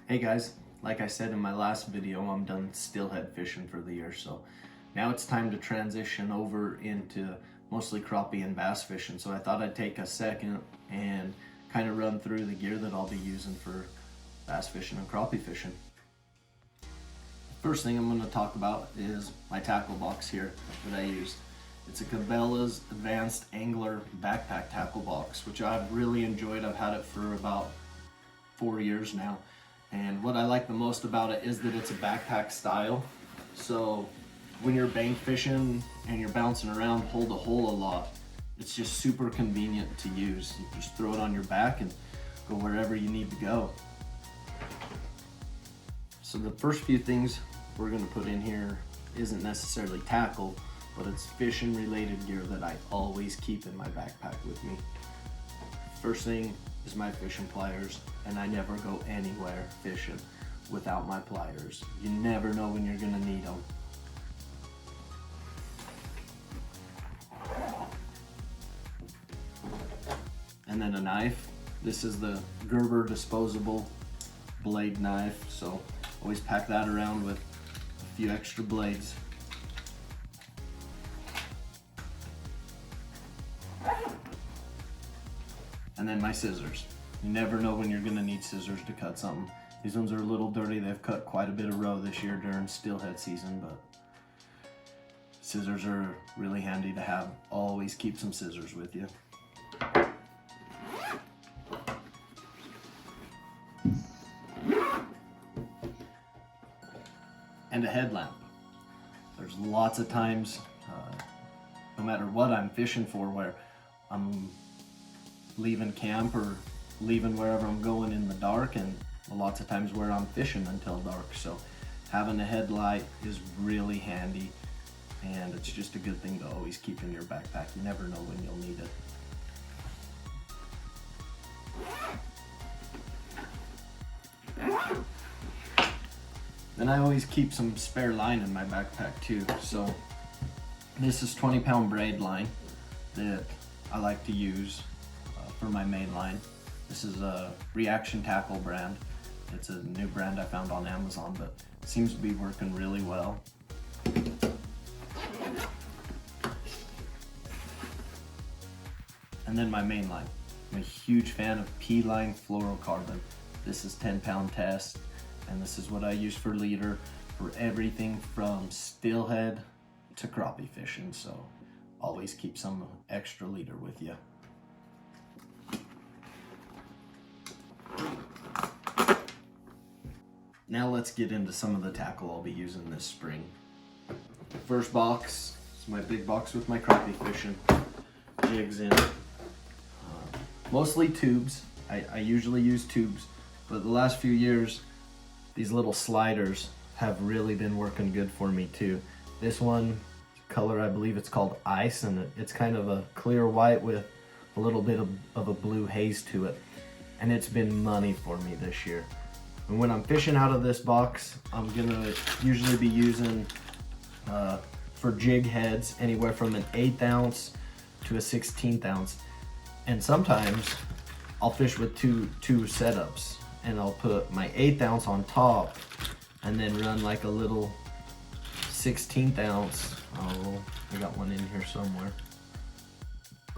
Hey guys, like I said in my last video, I'm done steelhead fishing for the year, so now it's time to transition over into mostly crappie and bass fishing. So I thought I'd take a second and kind of run through the gear that I'll be using for bass fishing and crappie fishing. First thing I'm going to talk about is my tackle box here that I use. It's a Cabela's Advanced Angler Backpack Tackle Box, which I've really enjoyed. I've had it for about 4 years now. And what I like the most about it is that it's a backpack style. So when you're bank fishing and you're bouncing around, hold a hole a lot, it's just super convenient to use. You just throw it on your back and go wherever you need to go. So the first few things we're gonna put in here isn't necessarily tackle, but it's fishing related gear that I always keep in my backpack with me. First thing is my fishing pliers, and I never go anywhere fishing without my pliers. You never know when you're gonna need them. And then a knife. This is the Gerber disposable blade knife, so always pack that around with a few extra blades. And then my scissors. You never know when you're gonna need scissors to cut something. These ones are a little dirty. They've cut quite a bit of roe this year during steelhead season, but scissors are really handy to have. Always keep some scissors with you. And a headlamp. There's lots of times, no matter what I'm fishing for, where I'm leaving camp or leaving wherever I'm going in the dark, and lots of times where I'm fishing until dark. So having a headlight is really handy, and it's just a good thing to always keep in your backpack. You never know when you'll need it. Then I always keep some spare line in my backpack too. So this is 20-pound braid line that I like to use for my main line. This is a Reaction Tackle brand. It's a new brand I found on Amazon, but it seems to be working really well. And then my main line. I'm a huge fan of P-line fluorocarbon. This is 10-pound test, and this is what I use for leader for everything from steelhead to crappie fishing. So always keep some extra leader with you. Now let's get into some of the tackle I'll be using this spring. First box is my big box with my crappie fishing jigs in. Mostly tubes. I usually use tubes, but the last few years these little sliders have really been working good for me too. This one color, I believe it's called Ice, and it's kind of a clear white with a little bit of a blue haze to it, and it's been money for me this year. And when I'm fishing out of this box, I'm gonna usually be using for jig heads anywhere from an 1/8 ounce to a 1/16 ounce. And sometimes I'll fish with two setups, and I'll put my 1/8 ounce on top and then run like a little 1/16 ounce. Oh, I got one in here somewhere.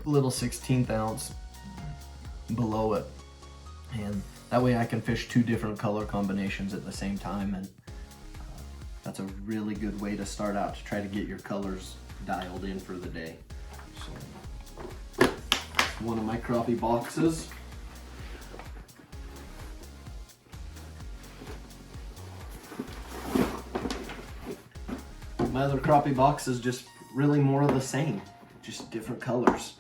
A little 1/16 ounce below it. And that way I can fish two different color combinations at the same time, and that's a really good way to start out to try to get your colors dialed in for the day. So, one of my crappie boxes. My other crappie box is just really more of the same, just different colors.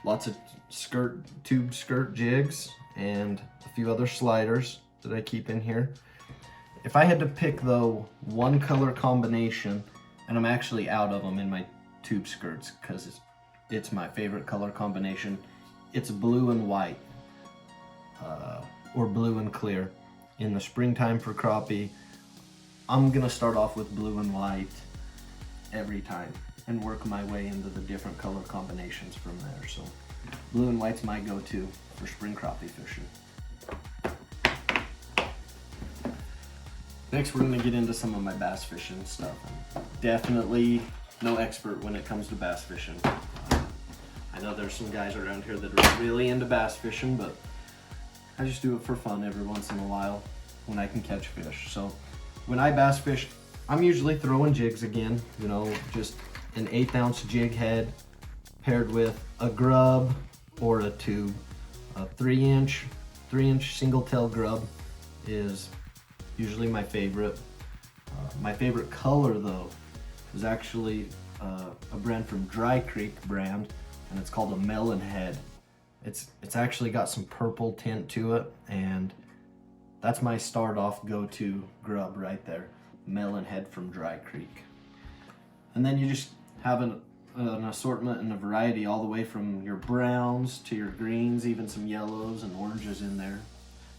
Lots of tube skirt jigs and a few other sliders that I keep in here. If I had to pick though one color combination, and I'm actually out of them in my tube skirts because it's my favorite color combination, it's blue and white, or blue and clear. In the springtime for crappie, I'm gonna start off with blue and white every time and work my way into the different color combinations from there. So blue and white's my go-to for spring crappie fishing. Next, we're gonna get into some of my bass fishing stuff. I'm definitely no expert when it comes to bass fishing. I know there's some guys around here that are really into bass fishing, but I just do it for fun every once in a while when I can catch fish. So when I bass fish, I'm usually throwing jigs again, you know, just an 1/8 ounce jig head paired with a grub or a tube. A 3-inch single tail grub is usually my favorite. My favorite color though is actually a brand from Dry Creek brand, and it's called a melon head. It's actually got some purple tint to it, and that's my start off go-to grub right there. Melon head from Dry Creek. And then you just have an assortment and a variety all the way from your browns to your greens, even some yellows and oranges in there.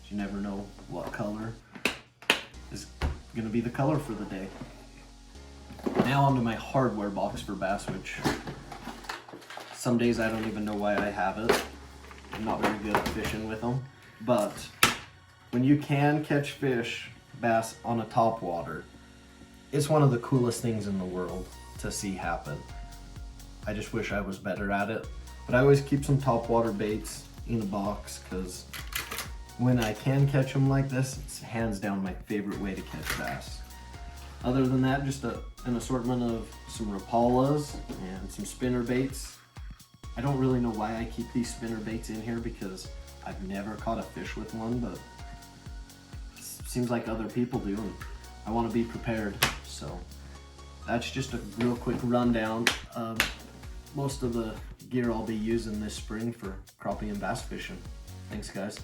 You never know what color is gonna be the color for the day. Now onto my hardware box for bass, which some days I don't even know why I have it. I'm not very good at fishing with them, but when you can catch bass on a top water, it's one of the coolest things in the world to see happen. I just wish I was better at it, but I always keep some top water baits in a box because when I can catch them like this, it's hands down my favorite way to catch bass. Other than that, just an assortment of some Rapalas and some spinner baits. I don't really know why I keep these spinner baits in here because I've never caught a fish with one, but it seems like other people do, and I want to be prepared. So that's just a real quick rundown of most of the gear I'll be using this spring for crappie and bass fishing. Thanks, guys.